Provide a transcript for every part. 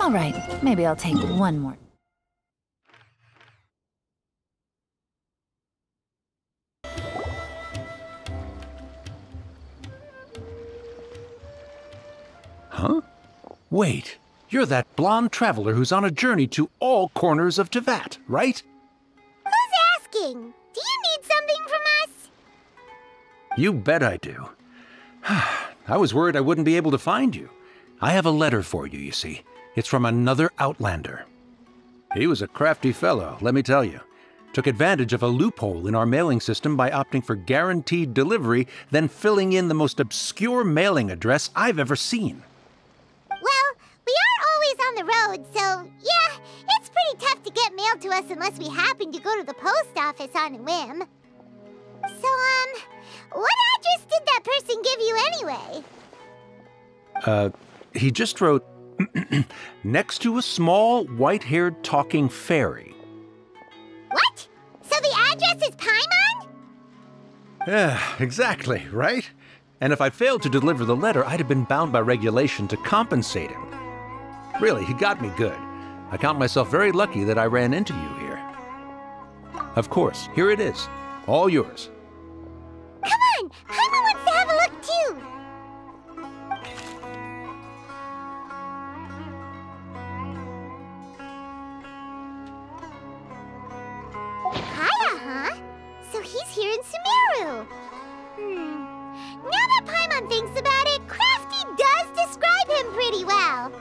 All right, maybe I'll take one more. Huh? Wait, you're that blonde traveler who's on a journey to all corners of Teyvat, right? Who's asking? Do you need something from us? You bet I do. I was worried I wouldn't be able to find you. I have a letter for you, you see. It's from another Outlander. He was a crafty fellow, let me tell you. Took advantage of a loophole in our mailing system by opting for guaranteed delivery, then filling in the most obscure mailing address I've ever seen. Well, we are always on the road, so yeah, it's pretty tough to get mail to us unless we happen to go to the post office on a whim. So, what address did that person give you anyway? He just wrote, next to a small, white-haired talking fairy. What? So the address is Paimon? Yeah, exactly, right? And if I failed to deliver the letter, I'd have been bound by regulation to compensate him. Really, he got me good. I count myself very lucky that I ran into you here. Of course, here it is. All yours. Come on! Paimon wants to have a look too! KAEYA, huh? So he's here in Sumeru. Now that Paimon thinks about it, Crafty does describe him pretty well.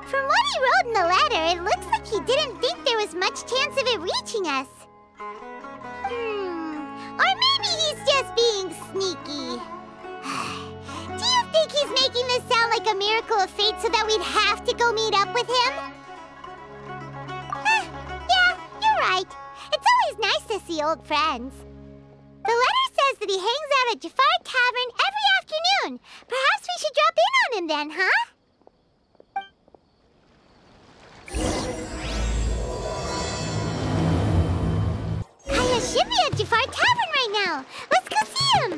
From what he wrote in the letter, it looks like he didn't think there was much chance of it reaching us. Or maybe he's just being sneaky. Do you think he's making this sound like a miracle of fate so that we'd have to go meet up with him? Yeah, you're right. It's always nice to see old friends. The letter says that he hangs out at Jafar Tavern every afternoon. Perhaps we should drop in on him then, huh? KAEYA should be at Jafar Tavern right now. Let's go see him.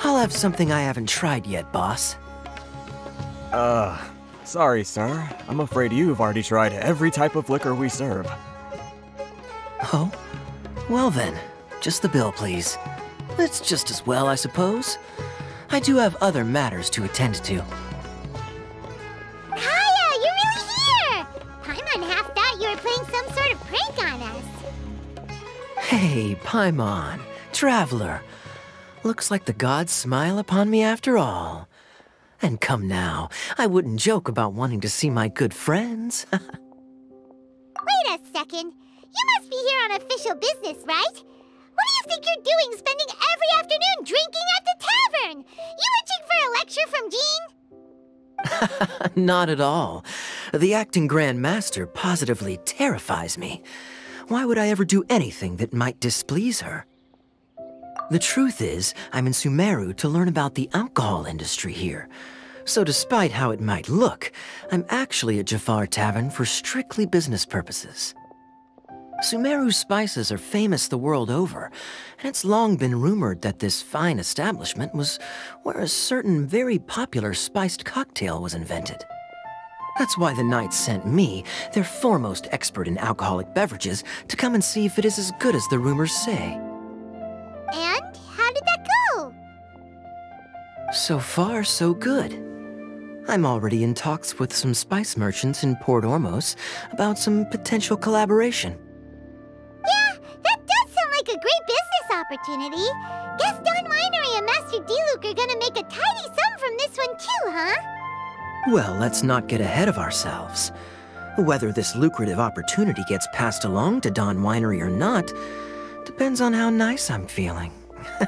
I'll have something I haven't tried yet, boss. Sorry, sir. I'm afraid you've already tried every type of liquor we serve. Oh? Well then, just the bill, please. It's just as well, I suppose. I do have other matters to attend to. KAEYA, you're really here! Paimon half thought you were playing some sort of prank on us. Hey, Paimon, traveler. Looks like the gods smile upon me after all. And come now, I wouldn't joke about wanting to see my good friends. Wait a second. You must be here on official business, right? What do you think you're doing spending every afternoon drinking at the tavern? You itching for a lecture from Jean? Not at all. The acting Grand Master positively terrifies me. Why would I ever do anything that might displease her? The truth is, I'm in Sumeru to learn about the alcohol industry here. So despite how it might look, I'm actually at Jafar Tavern for strictly business purposes. Sumeru's spices are famous the world over, and it's long been rumored that this fine establishment was where a certain very popular spiced cocktail was invented. That's why the Knights sent me, their foremost expert in alcoholic beverages, to come and see if it is as good as the rumors say. And how did that go? So far, so good. I'm already in talks with some spice merchants in Port Ormos about some potential collaboration. Yeah, that does sound like a great business opportunity. Guess Dawn Winery and Master D-Luke are gonna make a tidy sum from this one too, huh? Well, let's not get ahead of ourselves. Whether this lucrative opportunity gets passed along to Dawn Winery or not depends on how nice I'm feeling. Hey!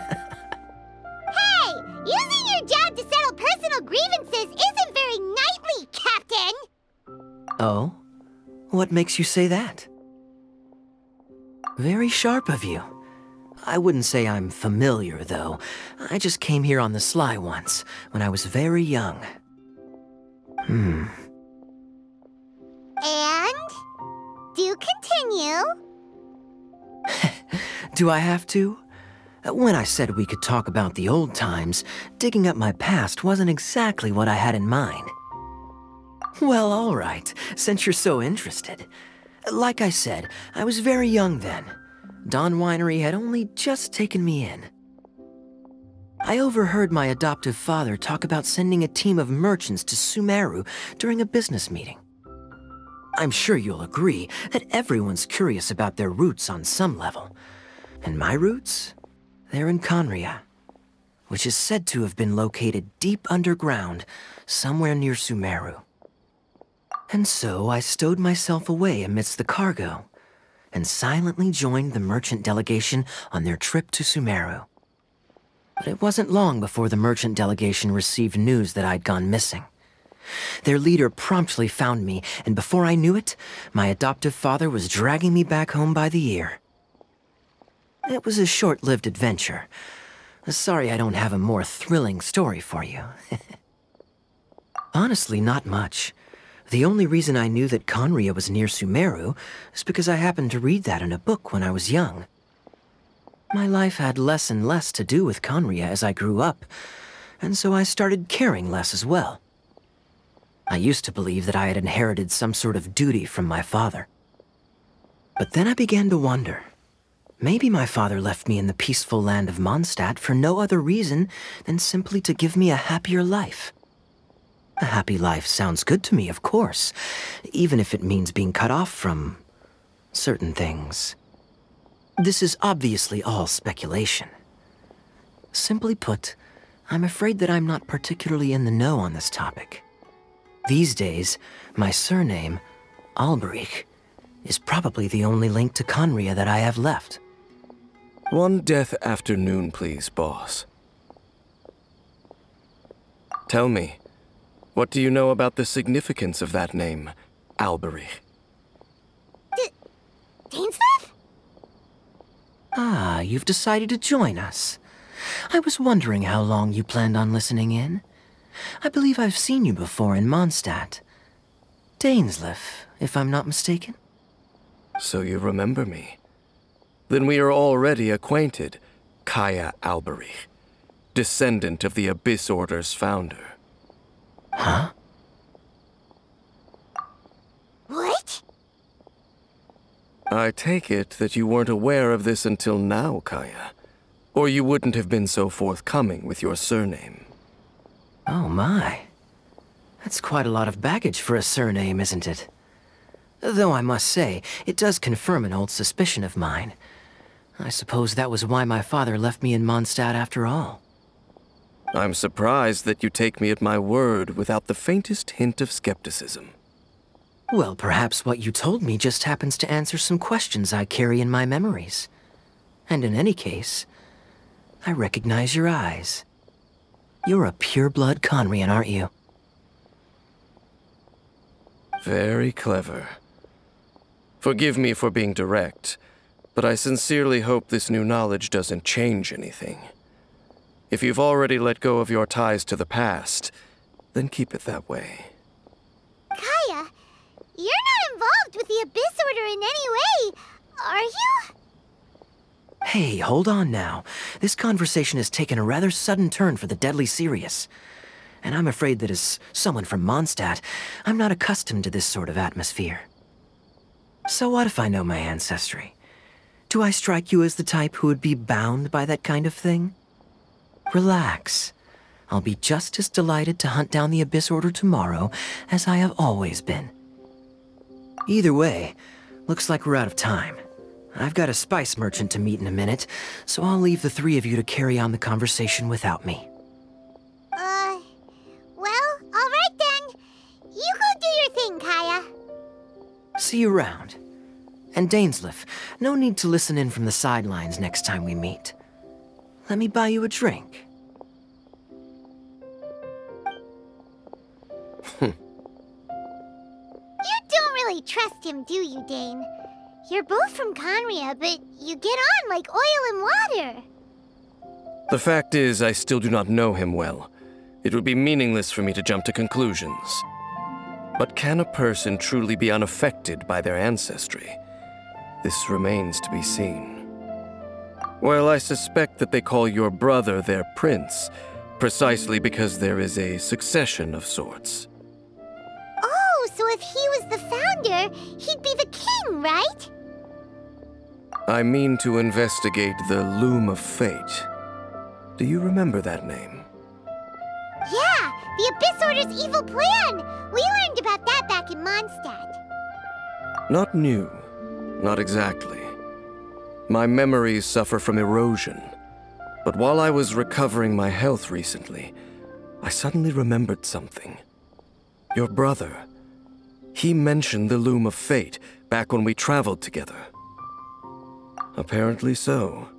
Using your job to settle personal grievances isn't very knightly, Captain! Oh? What makes you say that? Very sharp of you. I wouldn't say I'm familiar, though. I just came here on the sly once, when I was very young. And? Do continue. Do I have to? When I said we could talk about the old times, digging up my past wasn't exactly what I had in mind. Well, all right, since you're so interested. Like I said, I was very young then. Dawn Winery had only just taken me in. I overheard my adoptive father talk about sending a team of merchants to Sumeru during a business meeting. I'm sure you'll agree that everyone's curious about their roots on some level. And my roots? They're in KAEYA, which is said to have been located deep underground, somewhere near Sumeru. And so I stowed myself away amidst the cargo, and silently joined the merchant delegation on their trip to Sumeru. But it wasn't long before the merchant delegation received news that I'd gone missing. Their leader promptly found me, and before I knew it, my adoptive father was dragging me back home by the ear. It was a short-lived adventure. Sorry I don't have a more thrilling story for you. Honestly, not much. The only reason I knew that KAEYA was near Sumeru is because I happened to read that in a book when I was young. My life had less and less to do with KAEYA as I grew up, and so I started caring less as well. I used to believe that I had inherited some sort of duty from my father. But then I began to wonder. Maybe my father left me in the peaceful land of Mondstadt for no other reason than simply to give me a happier life. A happy life sounds good to me, of course, even if it means being cut off from certain things. This is obviously all speculation. Simply put, I'm afraid that I'm not particularly in the know on this topic. These days, my surname, Alberich, is probably the only link to KAEYA that I have left. One death afternoon, please, boss. Tell me, what do you know about the significance of that name, Alberich? DAINSLEIF? Ah, you've decided to join us. I was wondering how long you planned on listening in. I believe I've seen you before in Mondstadt. DAINSLEIF, if I'm not mistaken. So you remember me. Then we are already acquainted, KAEYA Alberich, descendant of the Abyss Order's founder. Huh? What? I take it that you weren't aware of this until now, KAEYA, or you wouldn't have been so forthcoming with your surname. Oh my. That's quite a lot of baggage for a surname, isn't it? Though I must say, it does confirm an old suspicion of mine. I suppose that was why my father left me in Mondstadt after all. I'm surprised that you take me at my word without the faintest hint of skepticism. Well, perhaps what you told me just happens to answer some questions I carry in my memories. And in any case, I recognize your eyes. You're a pure-blood Conrian, aren't you? Very clever. Forgive me for being direct, but I sincerely hope this new knowledge doesn't change anything. If you've already let go of your ties to the past, then keep it that way. KAEYA, you're not involved with the Abyss Order in any way, are you? Hey, hold on now. This conversation has taken a rather sudden turn for the deadly serious. And I'm afraid that as someone from Mondstadt, I'm not accustomed to this sort of atmosphere. So what if I know my ancestry? Do I strike you as the type who would be bound by that kind of thing? Relax. I'll be just as delighted to hunt down the Abyss Order tomorrow as I have always been. Either way, looks like we're out of time. I've got a spice merchant to meet in a minute, so I'll leave the three of you to carry on the conversation without me. Well, all right then. You go do your thing, KAEYA. See you around. And DAINSLEIF, no need to listen in from the sidelines next time we meet. Let me buy you a drink. You don't really trust him, do you, Dane? You're both from Conria, but you get on like oil and water. The fact is, I still do not know him well. It would be meaningless for me to jump to conclusions. But can a person truly be unaffected by their ancestry? This remains to be seen. Well, I suspect that they call your brother their prince, precisely because there is a succession of sorts. Oh, so if he was the founder, he'd be the king, right? I mean to investigate the Loom of Fate. Do you remember that name? Yeah, the Abyss Order's evil plan! We learned about that back in Mondstadt. Not new. Not exactly. My memories suffer from erosion. But while I was recovering my health recently, I suddenly remembered something. Your brother. He mentioned the Loom of Fate back when we traveled together. Apparently so.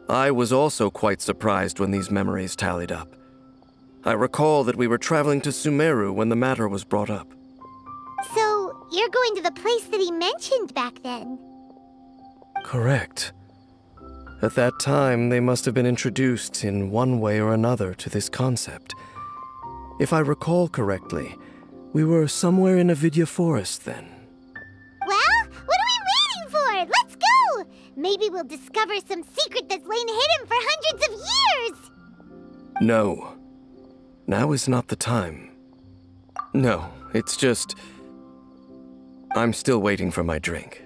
I was also quite surprised when these memories tallied up. I recall that we were traveling to Sumeru when the matter was brought up. So, you're going to the place that he mentioned back then? Correct. At that time, they must have been introduced in one way or another to this concept. If I recall correctly, we were somewhere in Avidya Forest then. Well, what are we waiting for? Let's go! Maybe we'll discover some secret that's lain hidden for hundreds of years! No. Now is not the time. No, it's just... I'm still waiting for my drink.